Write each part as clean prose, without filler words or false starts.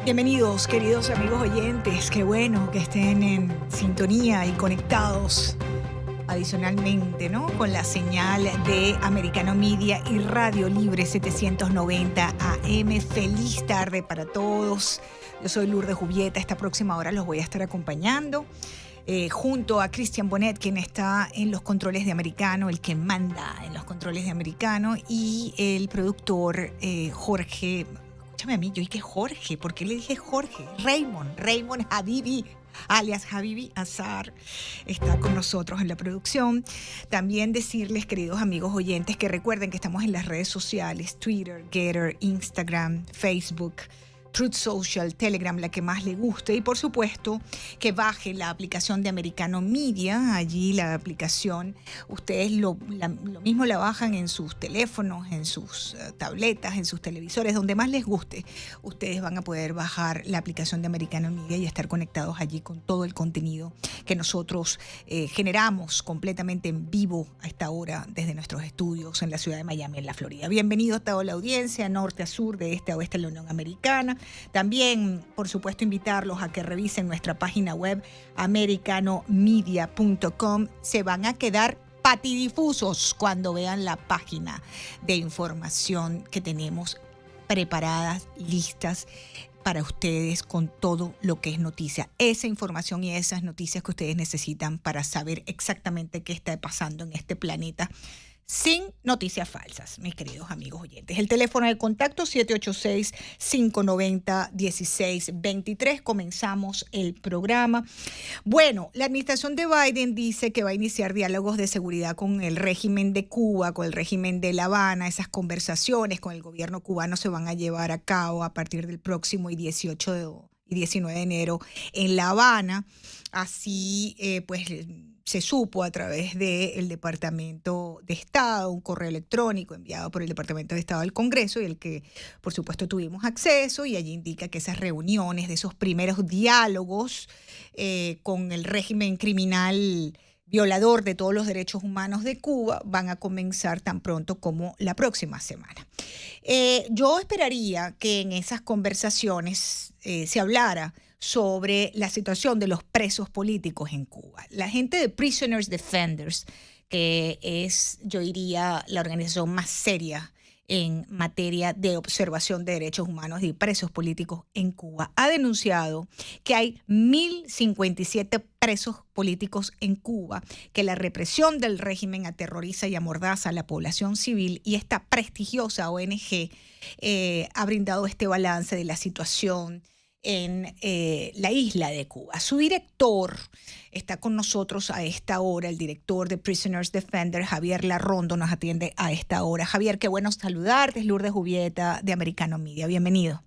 Bienvenidos, queridos amigos oyentes. Qué bueno que estén en sintonía y conectados adicionalmente, ¿no? Con la señal de Americano Media y Radio Libre 790 AM. Feliz tarde para todos. Yo soy Lourdes Jubieta. Esta próxima hora los voy a estar acompañando junto a Christian Bonet, quien está en los controles de Americano, el que manda en los controles de Americano, y el productor Jorge. Escúchame a mí, yo dije Jorge, ¿por qué le dije Jorge? Raymond Habibi, alias Habibi Azar, está con nosotros en la producción. También decirles, queridos amigos oyentes, que recuerden que estamos en las redes sociales, Twitter, Getter, Instagram, Facebook, Truth Social, Telegram, la que más le guste, y por supuesto que baje la aplicación de Americano Media. Allí la aplicación, ustedes lo mismo la bajan en sus teléfonos, en sus tabletas, en sus televisores, donde más les guste. Ustedes van a poder bajar la aplicación de Americano Media y estar conectados allí con todo el contenido que nosotros generamos completamente en vivo a esta hora desde nuestros estudios en la ciudad de Miami, en la Florida. Bienvenido a toda la audiencia, norte a sur, de este a oeste de la Unión Americana. También, por supuesto, invitarlos a que revisen nuestra página web americanomedia.com. Se van a quedar patidifusos cuando vean la página de información que tenemos preparadas, listas para ustedes con todo lo que es noticia. Esa información y esas noticias que ustedes necesitan para saber exactamente qué está pasando en este planeta, sin noticias falsas, mis queridos amigos oyentes. El teléfono de contacto 786-590-1623. Comenzamos el programa. Bueno, la administración de Biden dice que va a iniciar diálogos de seguridad con el régimen de Cuba, con el régimen de La Habana. Esas conversaciones con el gobierno cubano se van a llevar a cabo a partir del próximo y 18 y 19 de enero en La Habana. Así, pues se supo a través del Departamento de Estado, un correo electrónico enviado por el Departamento de Estado al Congreso, y el que, por supuesto, tuvimos acceso, y allí indica que esas reuniones, de esos primeros diálogos con el régimen criminal violador de todos los derechos humanos de Cuba, van a comenzar tan pronto como la próxima semana. Yo esperaría que en esas conversaciones se hablara sobre la situación de los presos políticos en Cuba. La gente de Prisoners Defenders, que es, yo diría, la organización más seria en materia de observación de derechos humanos y presos políticos en Cuba, ha denunciado que hay 1.057 presos políticos en Cuba, que la represión del régimen aterroriza y amordaza a la población civil, y esta prestigiosa ONG ha brindado este balance de la situación en la isla de Cuba. Su director está con nosotros a esta hora, el director de Prisoners Defender, Javier Larrondo, nos atiende a esta hora. Javier, qué bueno saludarte, es Lourdes Jubieta de Americano Media. Bienvenido.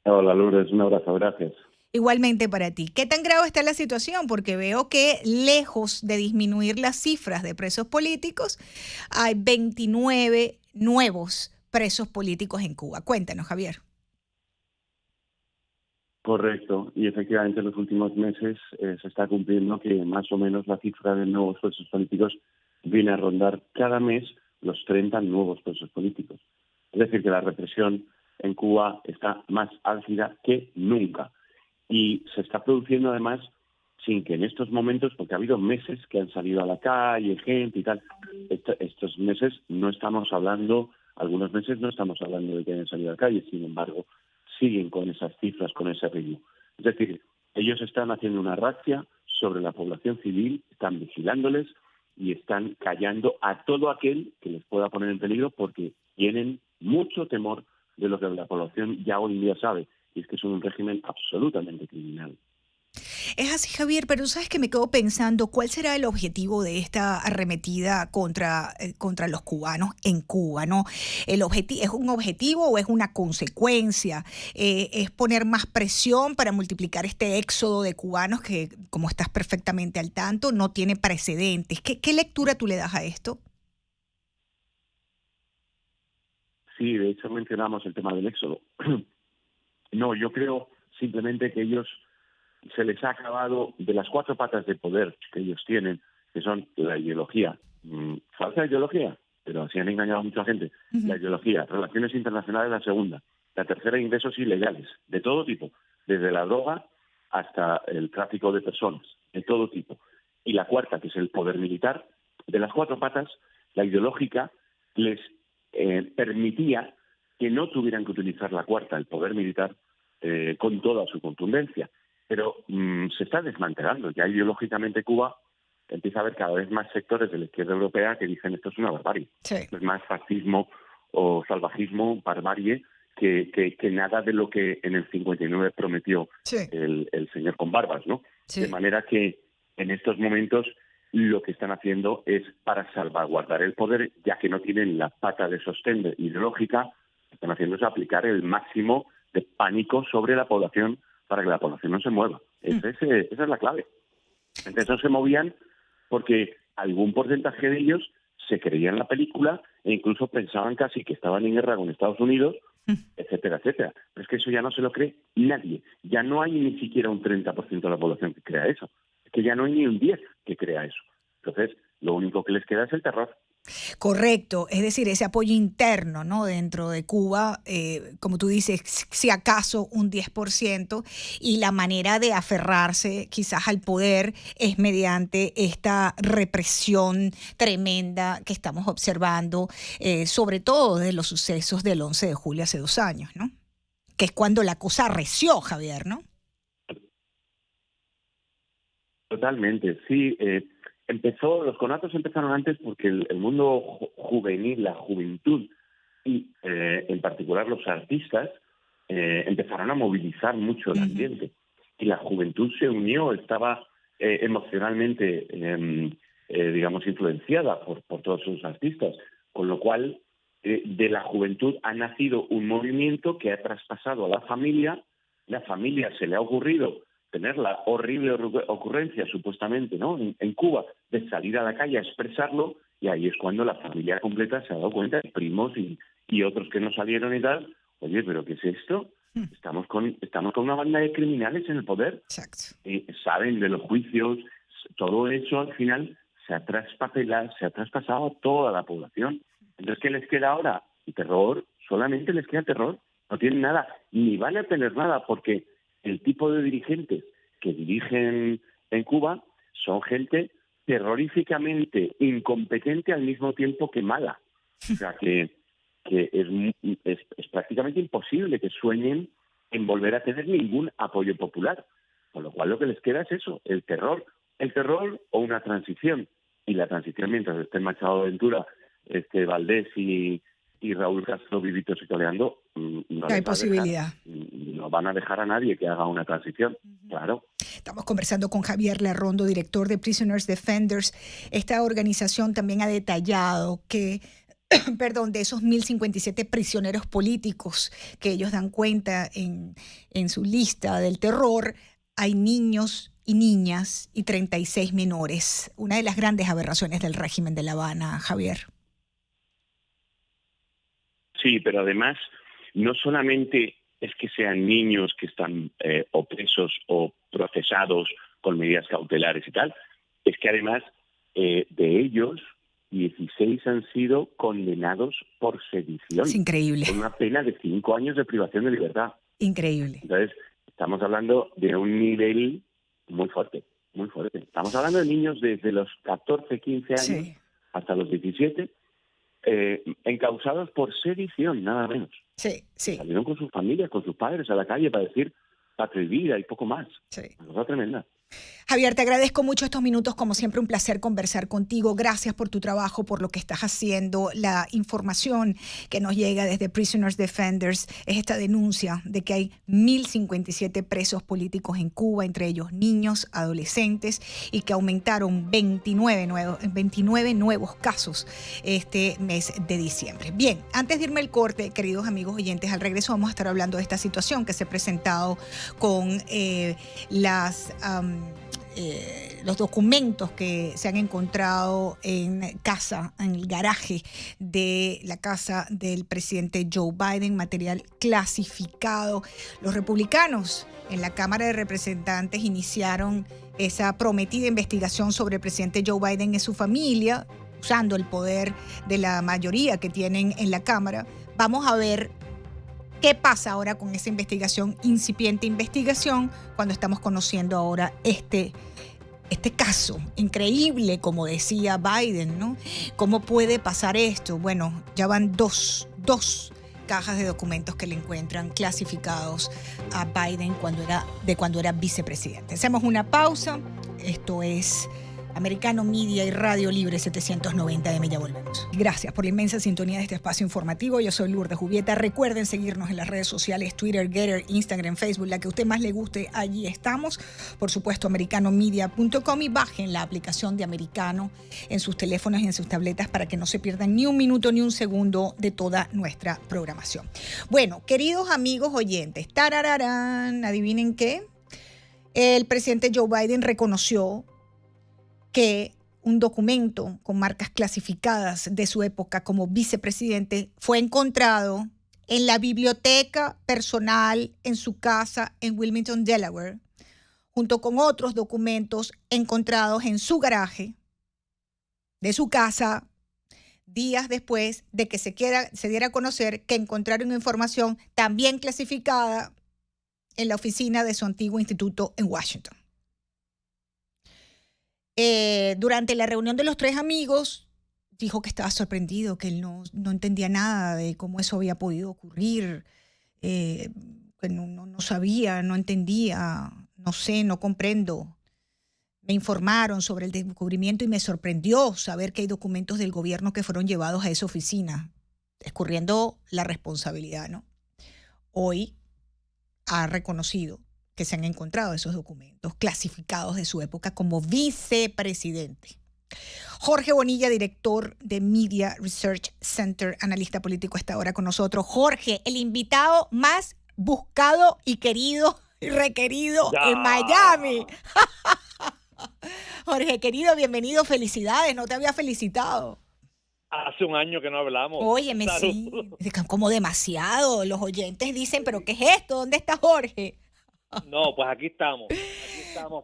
Hola Lourdes, un abrazo, gracias. Igualmente para ti. ¿Qué tan grave está la situación? Porque veo que lejos de disminuir las cifras de presos políticos, hay 29 nuevos presos políticos en Cuba. Cuéntanos, Javier. Correcto, y efectivamente en los últimos meses se está cumpliendo que más o menos la cifra de nuevos presos políticos viene a rondar cada mes los 30 nuevos presos políticos. Es decir, que la represión en Cuba está más álgida que nunca, y se está produciendo además sin que en estos momentos, porque ha habido meses que han salido a la calle, gente y tal, estos meses no estamos hablando, algunos meses no estamos hablando de que hayan salido a la calle, sin embargo, siguen con esas cifras, con ese ritmo. Es decir, ellos están haciendo una razzia sobre la población civil, están vigilándoles y están callando a todo aquel que les pueda poner en peligro, porque tienen mucho temor de lo que la población ya hoy en día sabe, y es que es un régimen absolutamente criminal. Es así, Javier, pero sabes que me quedo pensando, ¿cuál será el objetivo de esta arremetida contra los cubanos en Cuba, ¿no? ¿Es un objetivo o es una consecuencia? ¿Es poner más presión para multiplicar este éxodo de cubanos que, como estás perfectamente al tanto, no tiene precedentes? ¿Qué lectura tú le das a esto? Sí, de hecho mencionamos el tema del éxodo. No, yo creo simplemente que ellos se les ha acabado de las 4 patas de poder que ellos tienen, que son la ideología, falsa ideología, pero así han engañado a mucha gente. La ideología, relaciones internacionales la segunda, La tercera, ingresos ilegales, de todo tipo, desde la droga hasta el tráfico de personas, de todo tipo. Y la cuarta, que es el poder militar, de las cuatro patas, la ideológica les permitía que no tuvieran que utilizar la cuarta, el poder militar, con toda su contundencia. Pero se está desmantelando. Ya ideológicamente Cuba empieza a haber cada vez más sectores de la izquierda europea que dicen esto es una barbarie. Sí. Esto es más fascismo o salvajismo, barbarie, que nada de lo que en el 59 prometió Sí. el señor con barbas, ¿no? Sí. De manera que en estos momentos lo que están haciendo es, para salvaguardar el poder, ya que no tienen la pata de sostén ideológica, lo que están haciendo es aplicar el máximo de pánico sobre la población para que la población no se mueva. Esa es la clave. Entonces no se movían porque algún porcentaje de ellos se creían la película e incluso pensaban casi que estaban en guerra con Estados Unidos, etcétera, etcétera. Pero es que eso ya no se lo cree nadie. Ya no hay ni siquiera un 30% de la población que crea eso. Es que ya no hay ni un 10% que crea eso. Entonces, lo único que les queda es el terror. Correcto, es decir, ese apoyo interno, ¿no? Dentro de Cuba, como tú dices, si acaso un 10%, y la manera de aferrarse quizás al poder es mediante esta represión tremenda que estamos observando, sobre todo de los sucesos del 11 de julio hace 2 años, ¿no? Que es cuando la cosa arreció, Javier, ¿no? Totalmente, sí. Los conatos empezaron antes porque el mundo juvenil, la juventud y en particular los artistas empezaron a movilizar mucho el ambiente. Y la juventud se unió, estaba emocionalmente, digamos, influenciada por todos esos artistas, con lo cual de la juventud ha nacido un movimiento que ha traspasado a la familia se le ha ocurrido tener la horrible ocurrencia, supuestamente, ¿no? En Cuba, de salir a la calle a expresarlo, y ahí es cuando la familia completa se ha dado cuenta, primos y otros que no salieron y tal. Oye, ¿pero qué es esto? Estamos con una banda de criminales en el poder. Exacto. Saben de los juicios, todo eso al final se ha traspasado a toda la población. Entonces, ¿qué les queda ahora? El terror, solamente les queda terror. No tienen nada, ni van a tener nada, porque el tipo de dirigentes que dirigen en Cuba son gente terroríficamente incompetente al mismo tiempo que mala. O sea, que es prácticamente imposible que sueñen en volver a tener ningún apoyo popular. Con lo cual lo que les queda es eso, el terror o una transición. Y la transición, mientras estén Machado Ventura, Valdés y Raúl Castro vivitos y coleando, no hay posibilidad. No van a dejar a nadie que haga una transición, claro. Estamos conversando con Javier Larrondo, director de Prisoners Defenders. Esta organización también ha detallado que de esos 1.057 prisioneros políticos que ellos dan cuenta en su lista del terror, hay niños y niñas y 36 menores. Una de las grandes aberraciones del régimen de La Habana, Javier. Sí, pero además no solamente es que sean niños que están o presos o procesados con medidas cautelares y tal, es que además de ellos 16 han sido condenados por sedición. Es increíble. Con una pena de 5 años de privación de libertad. Increíble. Entonces, estamos hablando de un nivel muy fuerte, muy fuerte. Estamos hablando de niños desde los 14, 15 años hasta los 17, encausados por sedición, nada menos. Sí. Salieron con sus familias, con sus padres a la calle para decir patria y vida y poco más. Sí. Una cosa tremenda. Javier, te agradezco mucho estos minutos, como siempre un placer conversar contigo. Gracias por tu trabajo, por lo que estás haciendo. La información que nos llega desde Prisoners Defenders es esta denuncia de que hay 1.057 presos políticos en Cuba, entre ellos niños, adolescentes, y que aumentaron 29 nuevos casos este mes de diciembre. Bien, antes de irme al corte, queridos amigos oyentes, al regreso vamos a estar hablando de esta situación que se ha presentado con los documentos que se han encontrado en el garaje de la casa del presidente Joe Biden, material clasificado. Los republicanos en la Cámara de Representantes iniciaron esa prometida investigación sobre el presidente Joe Biden y su familia, usando el poder de la mayoría que tienen en la Cámara. Vamos a ver ¿Qué pasa ahora con esa investigación, incipiente investigación, cuando estamos conociendo ahora este caso increíble, como decía Biden, ¿no? ¿Cómo puede pasar esto? Bueno, ya van dos cajas de documentos que le encuentran clasificados a Biden cuando era vicepresidente. Hacemos una pausa. Esto es Americano Media y Radio Libre 790 AM. Ya volvemos. Gracias por la inmensa sintonía de este espacio informativo. Yo soy Lourdes Jubieta. Recuerden seguirnos en las redes sociales, Twitter, Getter, Instagram, Facebook, la que a usted más le guste, allí estamos. Por supuesto, americanomedia.com, y bajen la aplicación de Americano en sus teléfonos y en sus tabletas para que no se pierdan ni un minuto ni un segundo de toda nuestra programación. Bueno, queridos amigos oyentes, tarararán, adivinen qué. El presidente Joe Biden reconoció que un documento con marcas clasificadas de su época como vicepresidente fue encontrado en la biblioteca personal en su casa en Wilmington, Delaware, junto con otros documentos encontrados en su garaje de su casa días después de que se diera a conocer que encontraron información también clasificada en la oficina de su antiguo instituto en Washington. Durante la reunión de los tres amigos, dijo que estaba sorprendido, que él no entendía nada de cómo eso había podido ocurrir, que no sabía, no entendía, no sé, no comprendo. Me informaron sobre el descubrimiento y me sorprendió saber que hay documentos del gobierno que fueron llevados a esa oficina, escurriendo la responsabilidad, ¿no? Hoy ha reconocido que se han encontrado esos documentos clasificados de su época como vicepresidente. Jorge Bonilla, director de Media Research Center, analista político, está ahora con nosotros. Jorge, el invitado más buscado y querido y requerido en Miami. Jorge, querido, bienvenido, felicidades, no te había felicitado. Hace un año que no hablamos. Óyeme, sí, como demasiado. Los oyentes dicen, ¿pero qué es esto? ¿Dónde está Jorge? No, pues aquí estamos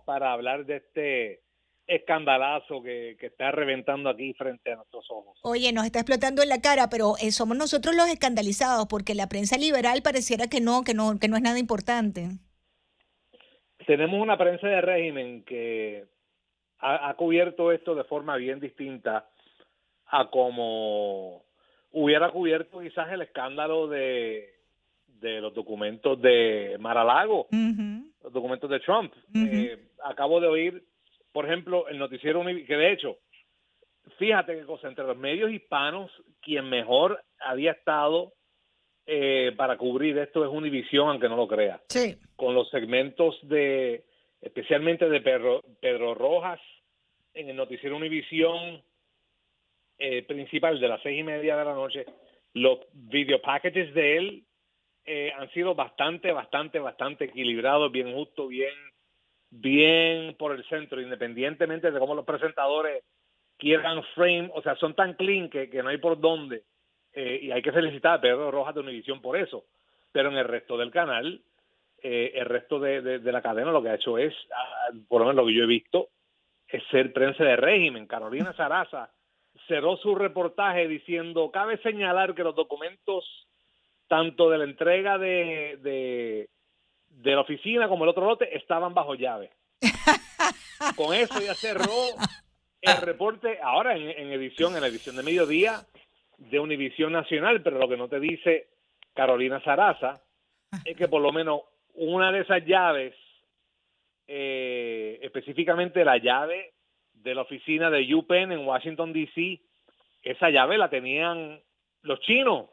para hablar de este escandalazo que está reventando aquí frente a nuestros ojos. Oye, nos está explotando en la cara, pero somos nosotros los escandalizados, porque la prensa liberal pareciera que no es nada importante. Tenemos una prensa de régimen que ha cubierto esto de forma bien distinta a como hubiera cubierto quizás el escándalo de los documentos de Mar-a-Lago, los documentos de Trump. Acabo de oír, por ejemplo, el noticiero, que de hecho, fíjate que entre los medios hispanos, quien mejor había estado para cubrir esto es Univisión, aunque no lo crea. Sí. Con los segmentos especialmente de Pedro Rojas, en el noticiero Univisión principal de las 6:30 de la noche, los video packages de él han sido bastante equilibrados, bien justo, bien por el centro, independientemente de cómo los presentadores quieran frame, o sea, son tan clean que no hay por dónde, y hay que felicitar a Pedro Rojas de Univisión por eso, pero en el resto del canal, el resto de la cadena lo que ha hecho es, por lo menos lo que yo he visto, es ser prensa de régimen. Carolina Sarasa cerró su reportaje diciendo, cabe señalar que los documentos tanto de la entrega de la oficina como el otro lote estaban bajo llave. Con eso ya cerró el reporte ahora en la edición de mediodía de Univisión Nacional, pero lo que no te dice Carolina Sarasa es que por lo menos una de esas llaves, específicamente la llave de la oficina de UPenn en Washington, D.C., esa llave la tenían los chinos.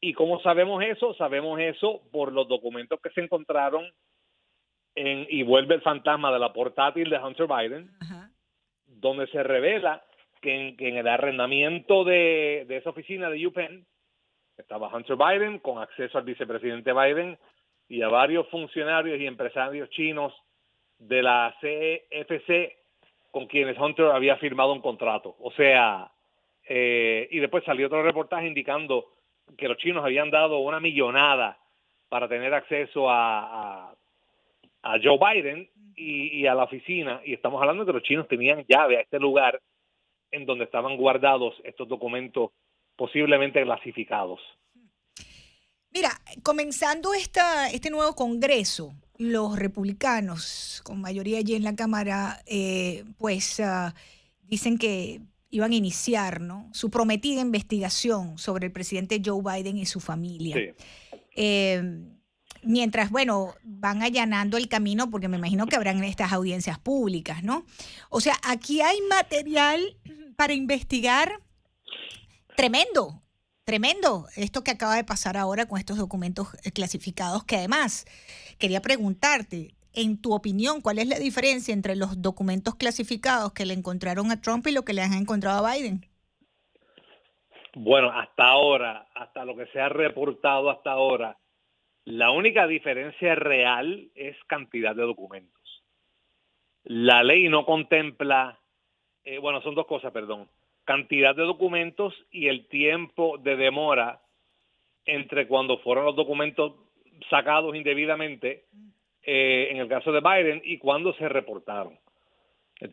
¿Y cómo sabemos eso? Sabemos eso por los documentos que se encontraron y vuelve el fantasma de la portátil de Hunter Biden, donde se revela que en el arrendamiento de esa oficina de UPenn estaba Hunter Biden con acceso al vicepresidente Biden y a varios funcionarios y empresarios chinos de la CFC con quienes Hunter había firmado un contrato. O sea, y después salió otro reportaje indicando que los chinos habían dado una millonada para tener acceso a Joe Biden y a la oficina, y estamos hablando de que los chinos tenían llave a este lugar en donde estaban guardados estos documentos posiblemente clasificados. Mira, comenzando este nuevo Congreso, los republicanos, con mayoría allí en la Cámara, dicen que iban a iniciar, ¿no?, su prometida investigación sobre el presidente Joe Biden y su familia. Sí. Eh, Mientras, bueno, van allanando el camino, porque me imagino que habrán estas audiencias públicas, ¿no? O sea, aquí hay material para investigar tremendo, tremendo. Esto que acaba de pasar ahora con estos documentos clasificados, que además quería preguntarte, en tu opinión, ¿cuál es la diferencia entre los documentos clasificados que le encontraron a Trump y lo que le han encontrado a Biden? Bueno, hasta ahora, hasta lo que se ha reportado hasta ahora, la única diferencia real es cantidad de documentos. La ley no contempla, son dos cosas, perdón, cantidad de documentos y el tiempo de demora entre cuando fueron los documentos sacados indebidamente, en el caso de Biden, y cuando se reportaron.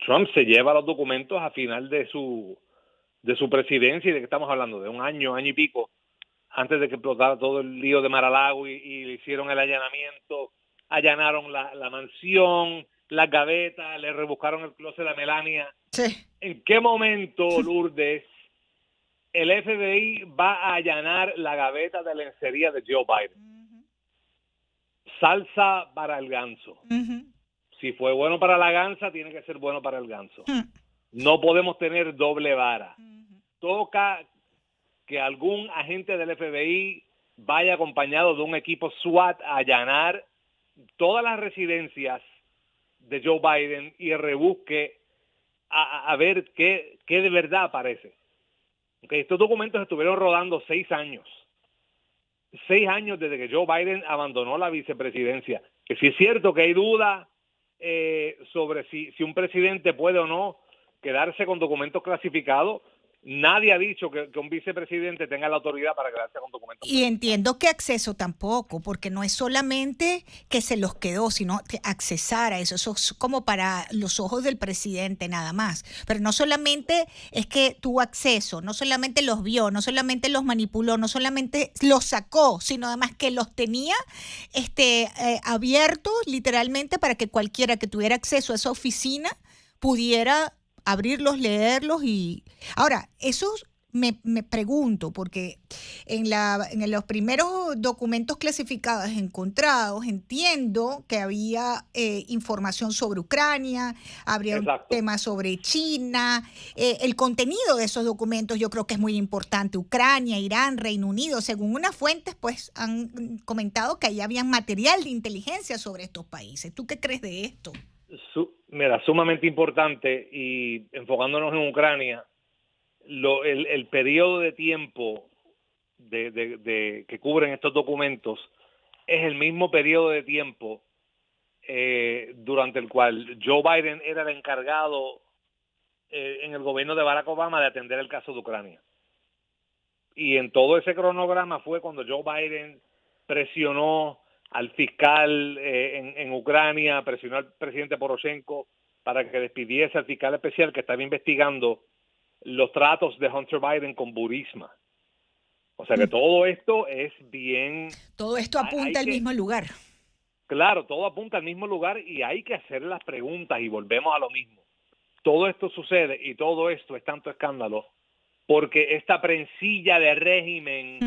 Trump se lleva los documentos a final de su presidencia, y de que estamos hablando de un año y pico, antes de que explotara todo el lío de Mar-a-Lago y le hicieron el allanamiento, allanaron la mansión, las gavetas, le rebuscaron el closet a Melania. Sí. ¿En qué momento, Lourdes, el FBI va a allanar la gaveta de lencería de Joe Biden? Salsa para el ganso. Si fue bueno para la gansa, tiene que ser bueno para el ganso. No podemos tener doble vara. Toca que algún agente del FBI vaya acompañado de un equipo SWAT a allanar todas las residencias de Joe Biden y rebusque a ver qué de verdad aparece. Okay, estos documentos estuvieron rodando 6 años. 6 años desde que Joe Biden abandonó la vicepresidencia. Que sí es cierto que hay duda sobre si un presidente puede o no quedarse con documentos clasificados. Nadie ha dicho que un vicepresidente tenga la autoridad para quedarse con documentos. Y entiendo que acceso tampoco, porque no es solamente que se los quedó, sino que accesar a eso. Eso es como para los ojos del presidente nada más. Pero no solamente es que tuvo acceso, no solamente los vio, no solamente los manipuló, no solamente los sacó, sino además que los tenía abiertos literalmente para que cualquiera que tuviera acceso a esa oficina pudiera abrirlos, leerlos. Y ahora, eso me pregunto, porque en los primeros documentos clasificados encontrados, entiendo que había información sobre Ucrania, habría Exacto. un tema sobre China, el contenido de esos documentos yo creo que es muy importante. Ucrania, Irán, Reino Unido, según unas fuentes, pues han comentado que ahí había material de inteligencia sobre estos países. ¿Tú qué crees de esto? Sumamente importante, y enfocándonos en Ucrania, el periodo de tiempo que cubren estos documentos es el mismo periodo de tiempo durante el cual Joe Biden era el encargado en el gobierno de Barack Obama de atender el caso de Ucrania. Y en todo ese cronograma fue cuando Joe Biden presionó al fiscal en Ucrania, presionó al presidente Poroshenko para que despidiese al fiscal especial que estaba investigando los tratos de Hunter Biden con Burisma. O sea que todo esto es bien... Todo esto apunta al mismo lugar. Claro, todo apunta al mismo lugar, y hay que hacer las preguntas, y volvemos a lo mismo. Todo esto sucede y todo esto es tanto escándalo porque esta prensilla de régimen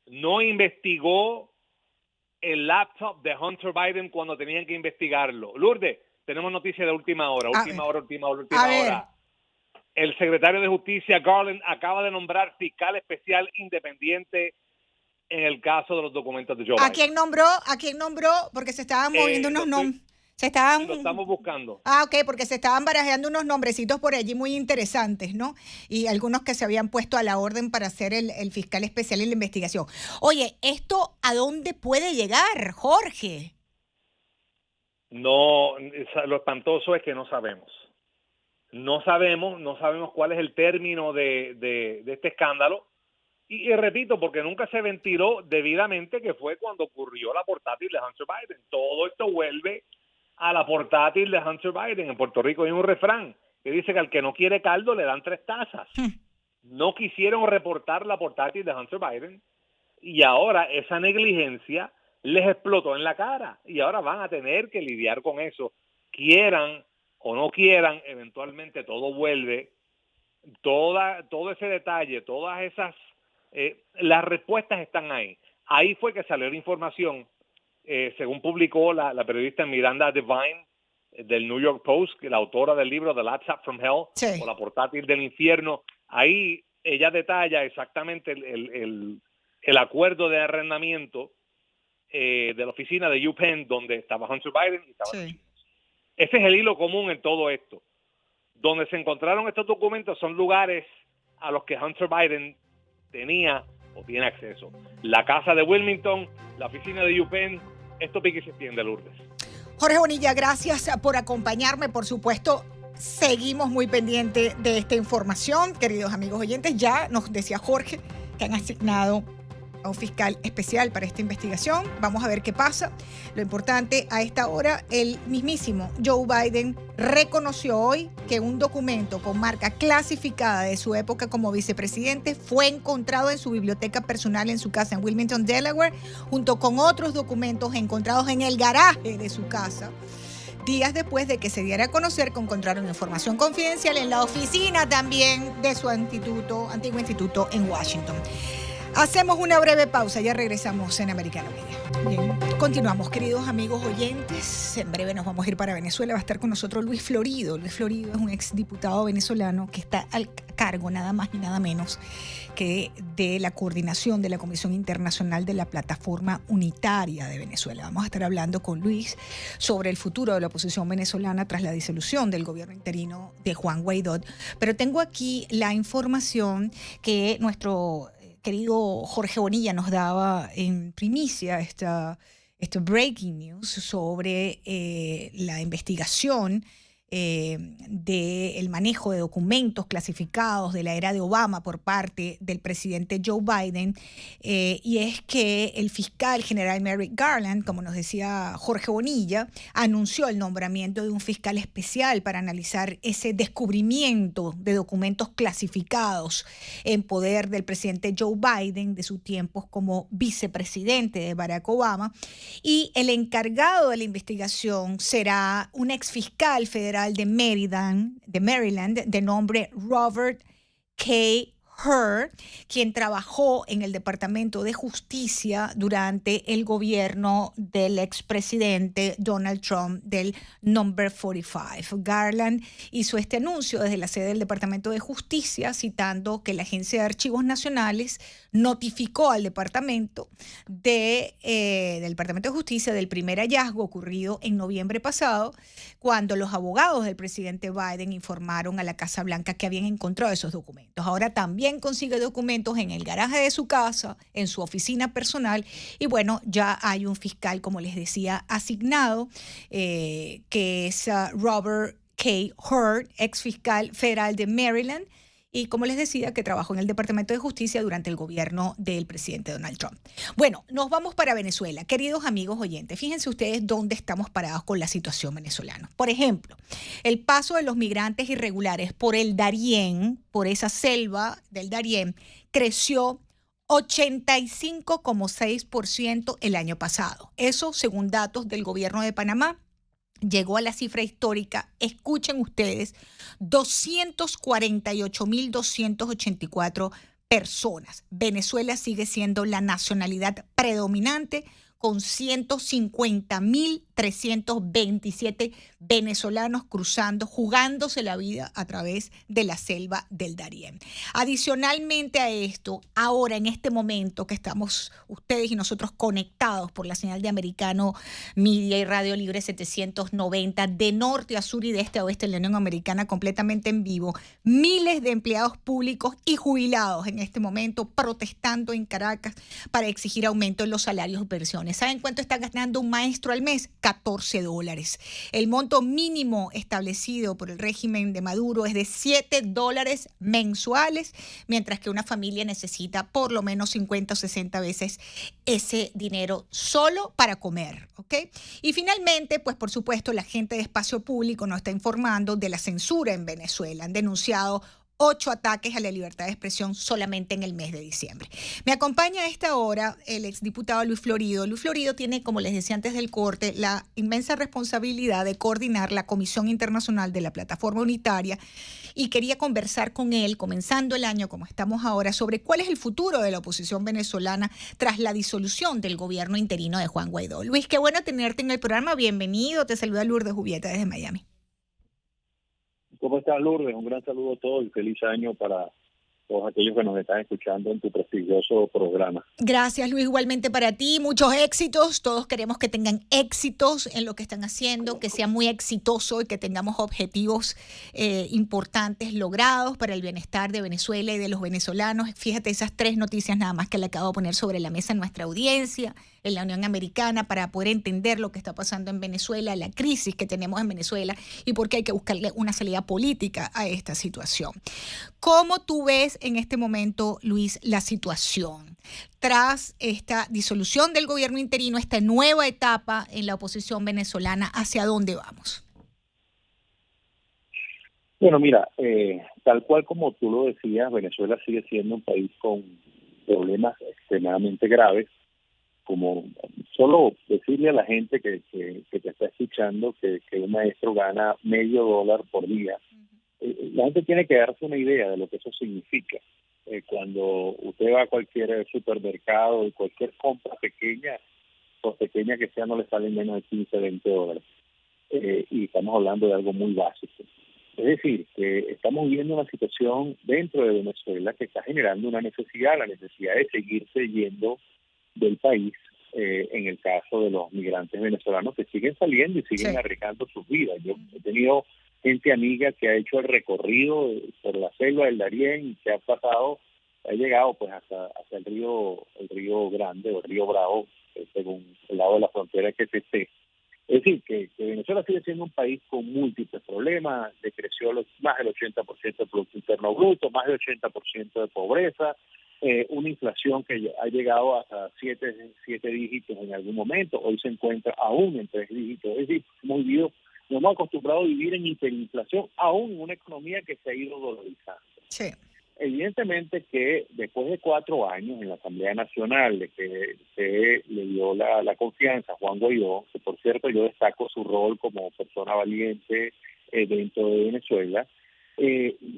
no investigó el laptop de Hunter Biden cuando tenían que investigarlo. Lourdes, tenemos noticias de última hora. El secretario de Justicia, Garland, acaba de nombrar fiscal especial independiente en el caso de los documentos de Joe Biden. ¿A quién nombró? Porque se estaban moviendo unos nombres. Lo estamos buscando. Ok, porque se estaban barajeando unos nombrecitos por allí muy interesantes, ¿no? Y algunos que se habían puesto a la orden para ser el fiscal especial en la investigación. Oye, ¿esto a dónde puede llegar, Jorge? No, lo espantoso es que no sabemos. No sabemos cuál es el término de este escándalo. Y repito, porque nunca se ventiló debidamente que fue cuando ocurrió la portátil de Hunter Biden. Todo esto vuelve a la portátil de Hunter Biden. En Puerto Rico hay un refrán que dice que al que no quiere caldo le dan 3 tazas. No quisieron reportar la portátil de Hunter Biden y ahora esa negligencia les explotó en la cara y ahora van a tener que lidiar con eso, quieran o no quieran. Eventualmente todo vuelve, todo ese detalle, todas esas, las respuestas están ahí. Ahí fue que salió la información, según publicó la periodista Miranda Devine del New York Post, que la autora del libro The Laptop from Hell, Sí. o La portátil del infierno. Ahí ella detalla exactamente el acuerdo de arrendamiento de la oficina de UPenn, donde estaba Hunter Biden y estaba Sí. Ese es el hilo común en todo esto. Donde se encontraron estos documentos son lugares a los que Hunter Biden tenía o tiene acceso. La casa de Wilmington, la oficina de UPenn, esto pique y se extiende, Lourdes. Jorge Bonilla, gracias por acompañarme. Por supuesto, seguimos muy pendientes de esta información. Queridos amigos oyentes, ya nos decía Jorge que han asignado a un fiscal especial para esta investigación. Vamos a ver qué pasa. Lo importante a esta hora, el mismísimo Joe Biden reconoció hoy que un documento con marca clasificada de su época como vicepresidente fue encontrado en su biblioteca personal en su casa en Wilmington, Delaware, junto con otros documentos encontrados en el garaje de su casa, días después de que se diera a conocer que encontraron información confidencial en la oficina también de su antiguo instituto en Washington. Hacemos una breve pausa, ya regresamos en Americano Media. Bien, continuamos, queridos amigos oyentes. En breve nos vamos a ir para Venezuela. Va a estar con nosotros Luis Florido. Luis Florido es un exdiputado venezolano que está al cargo nada más y nada menos que de la coordinación de la Comisión Internacional de la Plataforma Unitaria de Venezuela. Vamos a estar hablando con Luis sobre el futuro de la oposición venezolana tras la disolución del gobierno interino de Juan Guaidó. Pero tengo aquí la información que nuestro querido Jorge Bonilla nos daba en primicia, esta breaking news sobre la investigación del manejo de documentos clasificados de la era de Obama por parte del presidente Joe Biden, y es que el fiscal general Merrick Garland, como nos decía Jorge Bonilla, anunció el nombramiento de un fiscal especial para analizar ese descubrimiento de documentos clasificados en poder del presidente Joe Biden de sus tiempos como vicepresidente de Barack Obama, y el encargado de la investigación será un exfiscal federal de Maryland de nombre Robert K. Hur, quien trabajó en el Departamento de Justicia durante el gobierno del expresidente Donald Trump del Number 45. Garland hizo este anuncio desde la sede del Departamento de Justicia, citando que la Agencia de Archivos Nacionales notificó al Departamento de Justicia del primer hallazgo ocurrido en noviembre pasado, cuando los abogados del presidente Biden informaron a la Casa Blanca que habían encontrado esos documentos. Ahora también consigue documentos en el garaje de su casa, en su oficina personal, y bueno, ya hay un fiscal, como les decía, asignado, que es Robert K. Hur, ex fiscal federal de Maryland, y como les decía, que trabajó en el Departamento de Justicia durante el gobierno del presidente Donald Trump. Bueno, nos vamos para Venezuela. Queridos amigos oyentes, fíjense ustedes dónde estamos parados con la situación venezolana. Por ejemplo, el paso de los migrantes irregulares por el Darién, por esa selva del Darién, creció 85,6% el año pasado. Eso según datos del gobierno de Panamá. Llegó a la cifra histórica, escuchen ustedes, 248.284 personas. Venezuela sigue siendo la nacionalidad predominante con 150.327 venezolanos cruzando, jugándose la vida a través de la selva del Darién. Adicionalmente a esto, ahora en este momento que estamos ustedes y nosotros conectados por la señal de Americano Media y Radio Libre 790 de norte a sur y de este a oeste de la Unión Americana completamente en vivo, miles de empleados públicos y jubilados en este momento protestando en Caracas para exigir aumento en los salarios y pensiones. ¿Saben cuánto está ganando un maestro al mes? $14. El monto mínimo establecido por el régimen de Maduro es de $7 mensuales, mientras que una familia necesita por lo menos 50 o 60 veces ese dinero solo para comer, ¿ok? Y finalmente, pues por supuesto, la gente de espacio público nos está informando de la censura en Venezuela. Han denunciado 8 ataques a la libertad de expresión solamente en el mes de diciembre. Me acompaña a esta hora el exdiputado Luis Florido. Luis Florido tiene, como les decía antes del corte, la inmensa responsabilidad de coordinar la Comisión Internacional de la Plataforma Unitaria y quería conversar con él, comenzando el año como estamos ahora, sobre cuál es el futuro de la oposición venezolana tras la disolución del gobierno interino de Juan Guaidó. Luis, qué bueno tenerte en el programa. Bienvenido. Te saluda Lourdes Jubieta desde Miami. ¿Cómo estás, Lourdes? Un gran saludo a todos y feliz año para todos aquellos que nos están escuchando en tu prestigioso programa. Gracias, Luis, igualmente para ti. Muchos éxitos. Todos queremos que tengan éxitos en lo que están haciendo, que sea muy exitoso y que tengamos objetivos importantes logrados para el bienestar de Venezuela y de los venezolanos. Fíjate esas 3 noticias nada más que le acabo de poner sobre la mesa en nuestra audiencia, en la Unión Americana, para poder entender lo que está pasando en Venezuela, la crisis que tenemos en Venezuela y por qué hay que buscarle una salida política a esta situación. ¿Cómo tú ves en este momento, Luis, la situación tras esta disolución del gobierno interino, esta nueva etapa en la oposición venezolana? ¿Hacia dónde vamos? Bueno, mira, tal cual como tú lo decías, Venezuela sigue siendo un país con problemas extremadamente graves, como solo decirle a la gente que te está escuchando que un maestro gana $0.50 por día. La gente tiene que darse una idea de lo que eso significa. Cuando usted va a cualquier supermercado y cualquier compra pequeña, por pequeña que sea, no le salen menos de 15, $20. Y estamos hablando de algo muy básico. Es decir, que estamos viendo una situación dentro de Venezuela que está generando una necesidad, la necesidad de seguirse yendo del país, en el caso de los migrantes venezolanos que siguen saliendo y siguen arriesgando sus vidas. Yo he tenido gente amiga que ha hecho el recorrido por la selva del Darién y que ha llegado pues hasta el río Grande o el río Bravo, según el lado de la frontera que se esté. Es decir, que Venezuela sigue siendo un país con múltiples problemas, decreció más del 80% del Producto Interno Bruto, más del 80% de pobreza, una inflación que ha llegado hasta 7 dígitos en algún momento, hoy se encuentra aún en 3 dígitos. Es decir, nos hemos acostumbrado a vivir en hiperinflación, aún en una economía que se ha ido dolarizando. Sí. Evidentemente que después de 4 años en la Asamblea Nacional de que se le dio la confianza a Juan Guaidó, que por cierto yo destaco su rol como persona valiente dentro de Venezuela,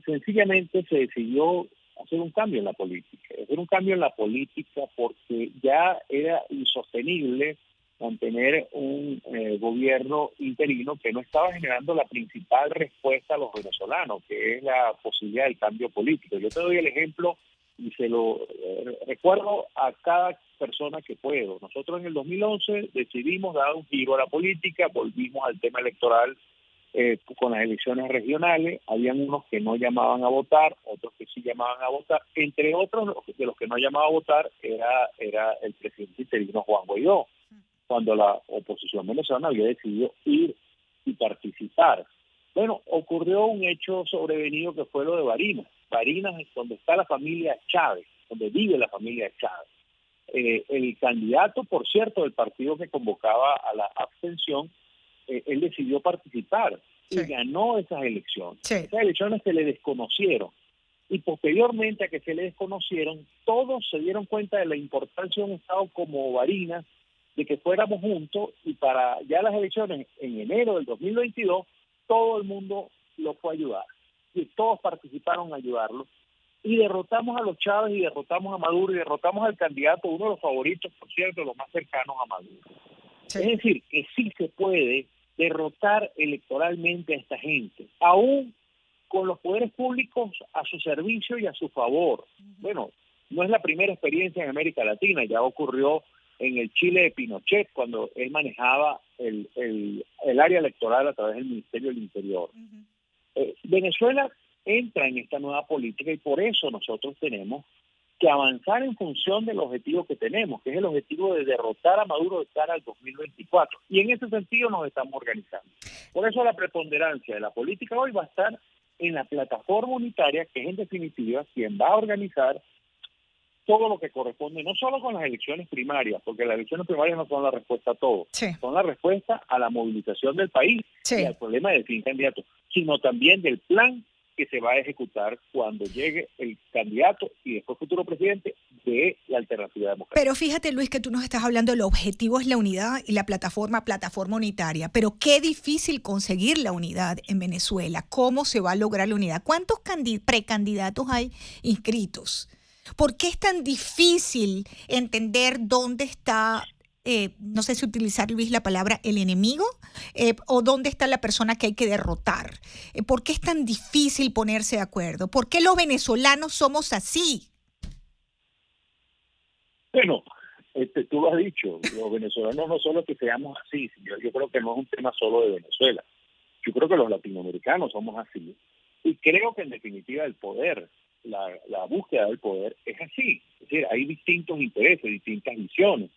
sencillamente se decidió hacer un cambio en la política, porque ya era insostenible mantener un gobierno interino que no estaba generando la principal respuesta a los venezolanos, que es la posibilidad del cambio político. Yo te doy el ejemplo y se lo recuerdo a cada persona que puedo. Nosotros en el 2011 decidimos dar un giro a la política, volvimos al tema electoral con las elecciones regionales. Habían unos que no llamaban a votar, otros que sí llamaban a votar. Entre otros, de los que no llamaban a votar era el presidente interino Juan Guaidó, cuando la oposición venezolana había decidido ir y participar. Bueno, ocurrió un hecho sobrevenido que fue lo de Barinas. Barinas es donde está la familia Chávez, donde vive la familia Chávez. El candidato, por cierto, del partido que convocaba a la abstención, él decidió participar y ganó esas elecciones. Esas elecciones se le desconocieron. Y posteriormente a que se le desconocieron, todos se dieron cuenta de la importancia de un Estado como Barinas, de que fuéramos juntos, y para ya las elecciones en enero del 2022, todo el mundo lo fue a ayudar. Y todos participaron a ayudarlo. Y derrotamos a los Chávez, y derrotamos a Maduro, y derrotamos al candidato, uno de los favoritos, por cierto, los más cercanos a Maduro. Es decir, que sí se puede derrotar electoralmente a esta gente, aún con los poderes públicos a su servicio y a su favor. Bueno, no es la primera experiencia en América Latina, ya ocurrió en el Chile de Pinochet, cuando él manejaba el área electoral a través del Ministerio del Interior. Venezuela entra en esta nueva política y por eso nosotros tenemos que avanzar en función del objetivo que tenemos, que es el objetivo de derrotar a Maduro de cara al 2024. Y en ese sentido nos estamos organizando. Por eso la preponderancia de la política hoy va a estar en la plataforma unitaria, que es en definitiva quien va a organizar todo lo que corresponde, no solo con las elecciones primarias, porque las elecciones primarias no son la respuesta a todo, son la respuesta a la movilización del país y al problema del fin candidato, sino también del plan que se va a ejecutar cuando llegue el candidato y después futuro presidente de la Alternativa Democrática. Pero fíjate, Luis, que tú nos estás hablando, el objetivo es la unidad y la plataforma unitaria, pero qué difícil conseguir la unidad en Venezuela. ¿Cómo se va a lograr la unidad? ¿Cuántos precandidatos hay inscritos? ¿Por qué es tan difícil entender dónde está, no sé si utilizar, Luis, la palabra el enemigo, o dónde está la persona que hay que derrotar? ¿Por qué es tan difícil ponerse de acuerdo? ¿Por qué los venezolanos somos así? Bueno, tú lo has dicho, los venezolanos no solo que seamos así, yo creo que no es un tema solo de Venezuela. Yo creo que los latinoamericanos somos así. Y creo que en definitiva el poder, la búsqueda del poder es así. Es decir, hay distintos intereses, distintas visiones.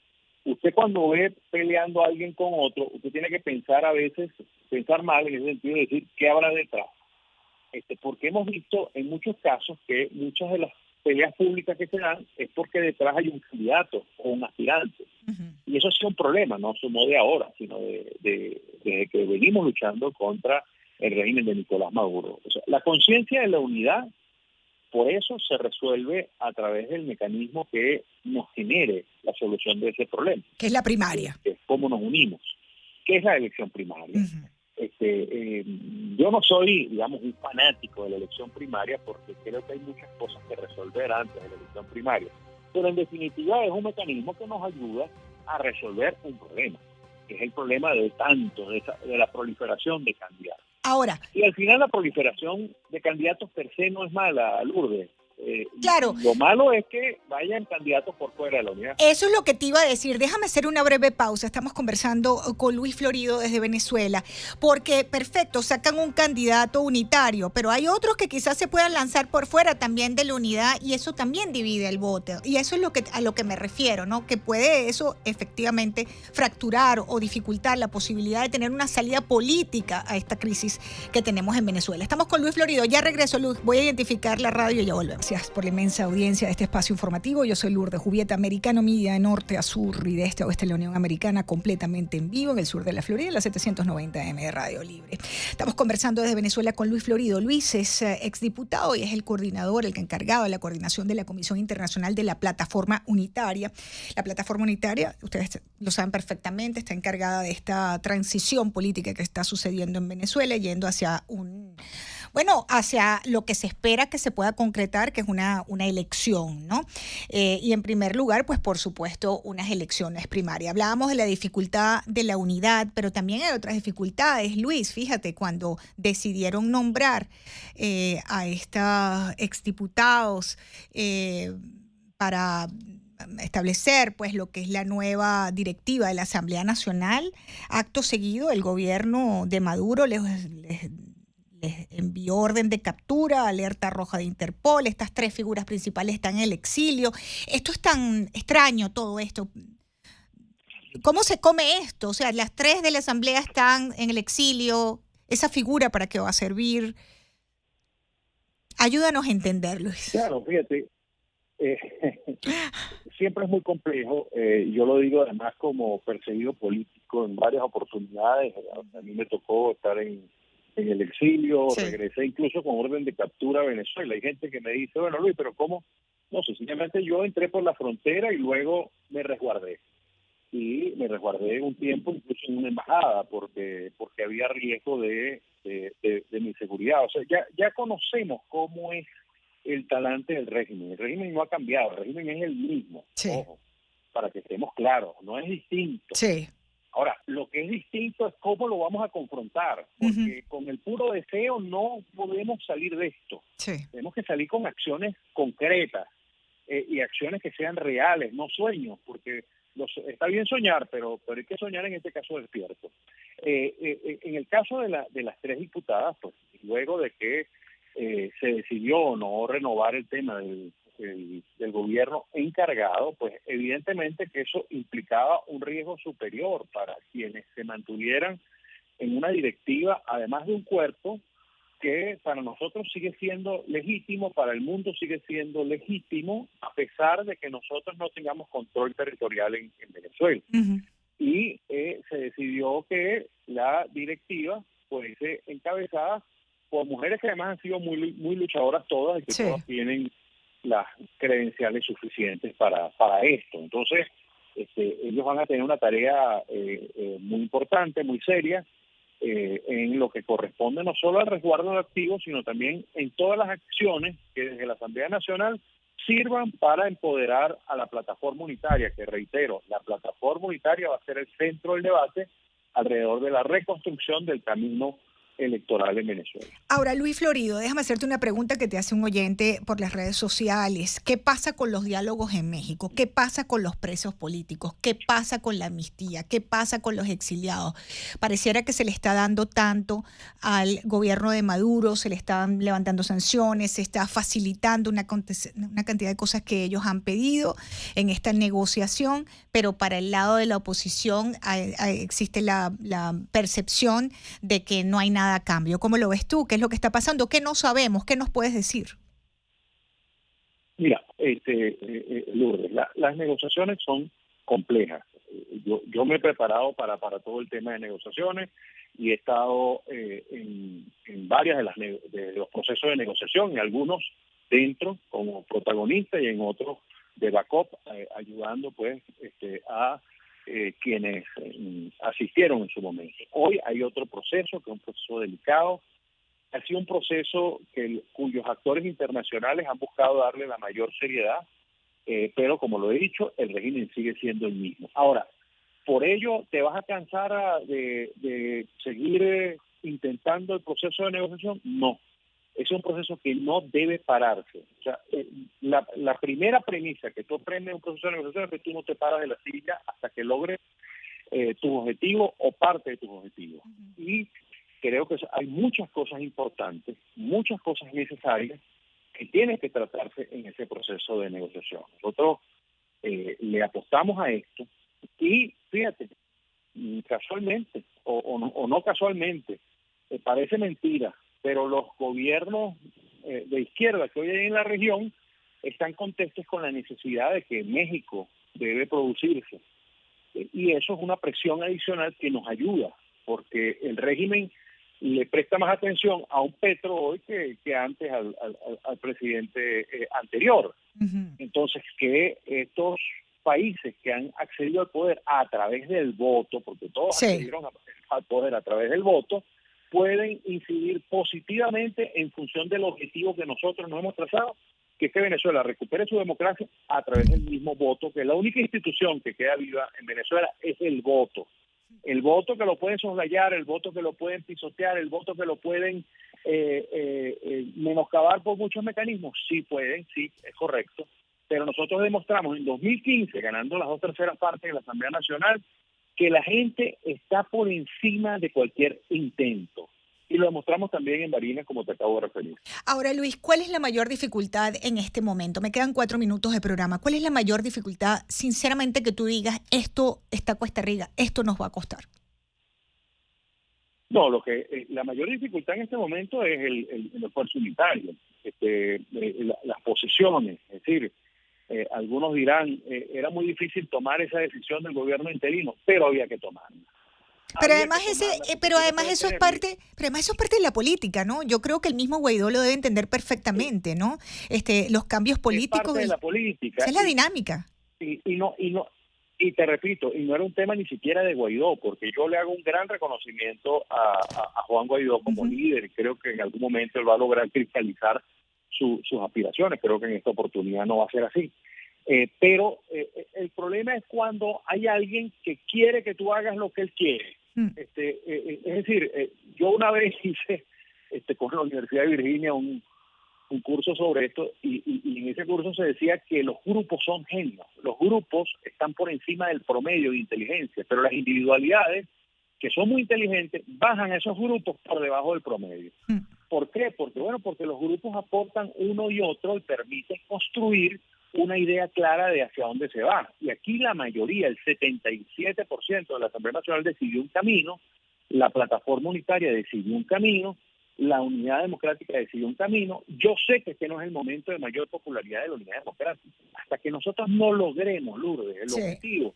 Usted cuando ve peleando a alguien con otro, usted tiene que pensar a veces, pensar mal en ese sentido de decir qué habrá detrás. Porque hemos visto en muchos casos que muchas de las peleas públicas que se dan es porque detrás hay un candidato o un aspirante. Uh-huh. Y eso ha sido un problema, no de ahora, sino desde que venimos luchando contra el régimen de Nicolás Maduro. O sea, la conciencia de la unidad, por eso se resuelve a través del mecanismo que nos genere la solución de ese problema. Que es la primaria. Que es cómo nos unimos, que es la elección primaria. Uh-huh. Yo no soy, digamos, un fanático de la elección primaria porque creo que hay muchas cosas que resolver antes de la elección primaria. Pero en definitiva es un mecanismo que nos ayuda a resolver un problema, que es el problema de la proliferación de candidatos. Ahora. Y al final la proliferación de candidatos per se no es mala, Lourdes. Claro. Lo malo es que vayan candidatos por fuera de la unidad. Eso es lo que te iba a decir. Déjame hacer una breve pausa. Estamos conversando con Luis Florido desde Venezuela, porque perfecto, sacan un candidato unitario, pero hay otros que quizás se puedan lanzar por fuera también de la unidad y eso también divide el voto. Y eso es a lo que me refiero, ¿no? Que puede eso efectivamente fracturar o dificultar la posibilidad de tener una salida política a esta crisis que tenemos en Venezuela. Estamos con Luis Florido. Ya regreso, Luis. Voy a identificar la radio y ya volvemos. Gracias por la inmensa audiencia de este espacio informativo. Yo soy Lourdes Jubieta, Americano Media, de norte a sur y de este a oeste de la Unión Americana, completamente en vivo en el sur de la Florida, en la 790M de Radio Libre. Estamos conversando desde Venezuela con Luis Florido. Luis es exdiputado y es el coordinador, el encargado de la coordinación de la Comisión Internacional de la Plataforma Unitaria. La Plataforma Unitaria, ustedes lo saben perfectamente, está encargada de esta transición política que está sucediendo en Venezuela, yendo hacia hacia lo que se espera que se pueda concretar, que es una elección, ¿no? Y en primer lugar, pues por supuesto, unas elecciones primarias. Hablábamos de la dificultad de la unidad, pero también hay otras dificultades. Luis, fíjate, cuando decidieron nombrar a estos exdiputados para establecer pues lo que es la nueva directiva de la Asamblea Nacional, acto seguido el gobierno de Maduro les envió orden de captura, alerta roja de Interpol. Estas tres figuras principales están en el exilio. Esto es tan extraño, todo esto. ¿Cómo se come esto? O sea, las tres de la asamblea están en el exilio. ¿Esa figura para qué va a servir? Ayúdanos a entender, Luis. Claro, fíjate, siempre es muy complejo. Yo lo digo además como perseguido político en varias oportunidades. A mí me tocó estar en el exilio, sí. Regresé incluso con orden de captura a Venezuela. Hay gente que me dice, bueno, Luis, pero ¿cómo? No, sencillamente yo entré por la frontera y luego me resguardé. Y me resguardé un tiempo incluso en una embajada porque había riesgo de mi seguridad. O sea, ya conocemos cómo es el talante del régimen. El régimen no ha cambiado, el régimen es el mismo. Sí. Ojo, para que estemos claros, no es distinto. Sí. Ahora, lo que es distinto es cómo lo vamos a confrontar, porque con el puro deseo no podemos salir de esto. Sí. Tenemos que salir con acciones concretas y acciones que sean reales, no sueños, porque está bien soñar, pero hay que soñar en este caso despierto. En el caso de las tres diputadas, pues luego de que se decidió no renovar el tema del gobierno encargado, pues evidentemente que eso implicaba un riesgo superior para quienes se mantuvieran en una directiva, además de un cuerpo que para nosotros sigue siendo legítimo, para el mundo sigue siendo legítimo, a pesar de que nosotros no tengamos control territorial en Venezuela. Uh-huh. Y se decidió que la directiva fuese encabezada por mujeres que además han sido muy luchadoras todas y que Sí. todas tienen las credenciales suficientes para esto. Entonces, ellos van a tener una tarea muy importante, muy seria, en lo que corresponde no solo al resguardo de activos, sino también en todas las acciones que desde la Asamblea Nacional sirvan para empoderar a la plataforma unitaria, que reitero, la plataforma unitaria va a ser el centro del debate alrededor de la reconstrucción del camino electoral en Venezuela. Ahora, Luis Florido, déjame hacerte una pregunta que te hace un oyente por las redes sociales. ¿Qué pasa con los diálogos en México? ¿Qué pasa con los presos políticos? ¿Qué pasa con la amnistía? ¿Qué pasa con los exiliados? Pareciera que se le está dando tanto al gobierno de Maduro, se le están levantando sanciones, se está facilitando una cantidad de cosas que ellos han pedido en esta negociación, pero para el lado de la oposición existe la percepción de que no hay nada a cambio. ¿Cómo lo ves tú? ¿Qué es lo que está pasando? ¿Qué no sabemos? ¿Qué nos puedes decir? Mira, Lourdes, las negociaciones son complejas. Yo me he preparado para todo el tema de negociaciones y he estado en varias de los procesos de negociación, en algunos dentro como protagonista y en otros de backup, ayudando pues a quienes asistieron en su momento. Hoy hay otro proceso, que es un proceso delicado. Ha sido un proceso cuyos actores internacionales han buscado darle la mayor seriedad, pero como lo he dicho, el régimen sigue siendo el mismo. Ahora, ¿por ello te vas a cansar de seguir intentando el proceso de negociación? No. Es un proceso que no debe pararse. O sea, la primera premisa que tú aprendes en un proceso de negociación es que tú no te paras de la silla hasta que logres tus objetivos o parte de tus objetivos. Y creo que hay muchas cosas importantes, muchas cosas necesarias que tienen que tratarse en ese proceso de negociación. Nosotros le apostamos a esto y fíjate, casualmente o no casualmente, parece mentira, pero los gobiernos de izquierda que hoy hay en la región están contestes con la necesidad de que México debe producirse. Y eso es una presión adicional que nos ayuda, porque el régimen le presta más atención a un Petro hoy que antes al presidente anterior. Uh-huh. Entonces, que estos países que han accedido al poder a través del voto, porque todos Sí. accedieron al poder a través del voto, pueden incidir positivamente en función del objetivo que nosotros nos hemos trazado, que es que Venezuela recupere su democracia a través del mismo voto, que la única institución que queda viva en Venezuela es el voto. El voto que lo pueden soslayar, el voto que lo pueden pisotear, el voto que lo pueden menoscabar por muchos mecanismos, sí pueden, sí, es correcto. Pero nosotros demostramos en 2015, ganando las 2/3 partes de la Asamblea Nacional, que la gente está por encima de cualquier intento. Y lo demostramos también en Barinas, como te acabo de referir. Ahora, Luis, ¿cuál es la mayor dificultad en este momento? Me quedan 4 minutos de programa. ¿Cuál es la mayor dificultad, sinceramente, que tú digas, esto está cuesta arriba, esto nos va a costar? No, la mayor dificultad en este momento es el esfuerzo unitario, las posiciones, es decir, algunos dirán, era muy difícil tomar esa decisión del gobierno interino, pero había que tomarla. Pero además eso es parte de la política, ¿no? Yo creo que el mismo Guaidó lo debe entender perfectamente, ¿no? Los cambios políticos. Es parte de la política. Esa es la dinámica. Y te repito, y no era un tema ni siquiera de Guaidó, porque yo le hago un gran reconocimiento a Juan Guaidó como líder, y creo que en algún momento él va a lograr cristalizar sus aspiraciones. Creo que en esta oportunidad no va a ser así. Pero el problema es cuando hay alguien que quiere que tú hagas lo que él quiere. Es decir, yo una vez hice con la Universidad de Virginia un curso sobre esto y en ese curso se decía que los grupos son genios. Los grupos están por encima del promedio de inteligencia, pero las individualidades que son muy inteligentes bajan a esos grupos por debajo del promedio. ¿Por qué? Porque los grupos aportan uno y otro y permiten construir una idea clara de hacia dónde se va. Y aquí la mayoría, el 77% de la Asamblea Nacional decidió un camino, la plataforma unitaria decidió un camino, la Unidad Democrática decidió un camino. Yo sé que este no es el momento de mayor popularidad de la Unidad Democrática. Hasta que nosotros no logremos, Lourdes, el objetivo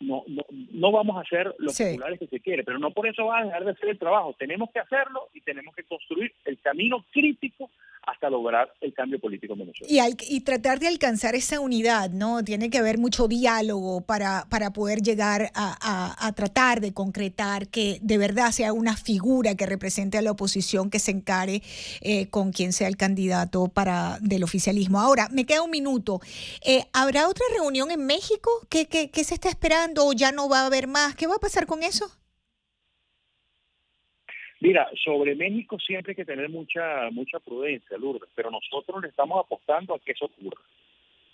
no vamos a ser los Sí. populares que se quiere, pero no por eso va a dejar de hacer el trabajo. Tenemos que hacerlo y tenemos que construir el camino crítico hasta lograr el cambio político en Venezuela. Y tratar de alcanzar esa unidad, ¿no? Tiene que haber mucho diálogo para poder llegar a tratar de concretar que de verdad sea una figura que represente a la oposición, que se encare con quien sea el candidato del oficialismo. Ahora, me queda un minuto. ¿Habrá otra reunión en México? ¿Qué se está esperando o ya no va a haber más? ¿Qué va a pasar con eso? Mira, sobre México siempre hay que tener mucha prudencia, Lourdes, pero nosotros le estamos apostando a que eso ocurra.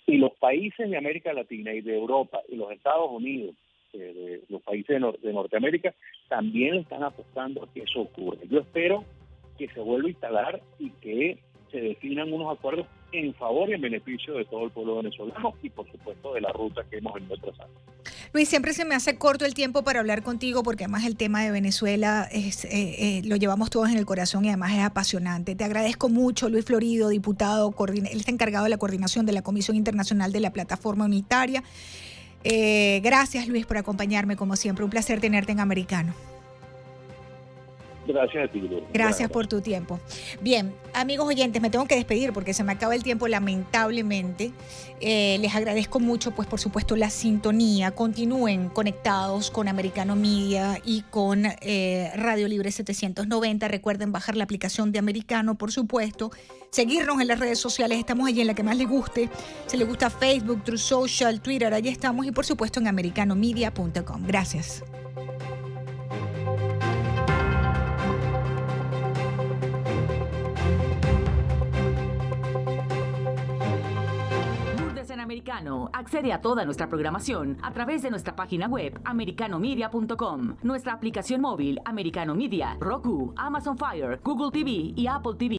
Y los países de América Latina y de Europa y los Estados Unidos, los países de Norteamérica, también le están apostando a que eso ocurra. Yo espero que se vuelva a instalar y que se definan unos acuerdos en favor y en beneficio de todo el pueblo venezolano y, por supuesto, de la ruta que hemos venido trazando. Luis, siempre se me hace corto el tiempo para hablar contigo porque además el tema de Venezuela lo llevamos todos en el corazón y además es apasionante. Te agradezco mucho, Luis Florido, diputado, él está encargado de la coordinación de la Comisión Internacional de la Plataforma Unitaria. Gracias, Luis, por acompañarme como siempre. Un placer tenerte en Americano. Gracias a ti, Lourdes. Gracias por tu tiempo. Bien, amigos oyentes, me tengo que despedir porque se me acaba el tiempo lamentablemente. Les agradezco mucho, pues por supuesto, la sintonía. Continúen conectados con Americano Media y con Radio Libre 790. Recuerden bajar la aplicación de Americano, por supuesto. Seguirnos en las redes sociales. Estamos allí en la que más les guste. Si les gusta Facebook, True Social, Twitter, allí estamos. Y por supuesto en americanomedia.com. Gracias. Americano. Accede a toda nuestra programación a través de nuestra página web americanomedia.com, nuestra aplicación móvil Americano Media, Roku, Amazon Fire, Google TV y Apple TV.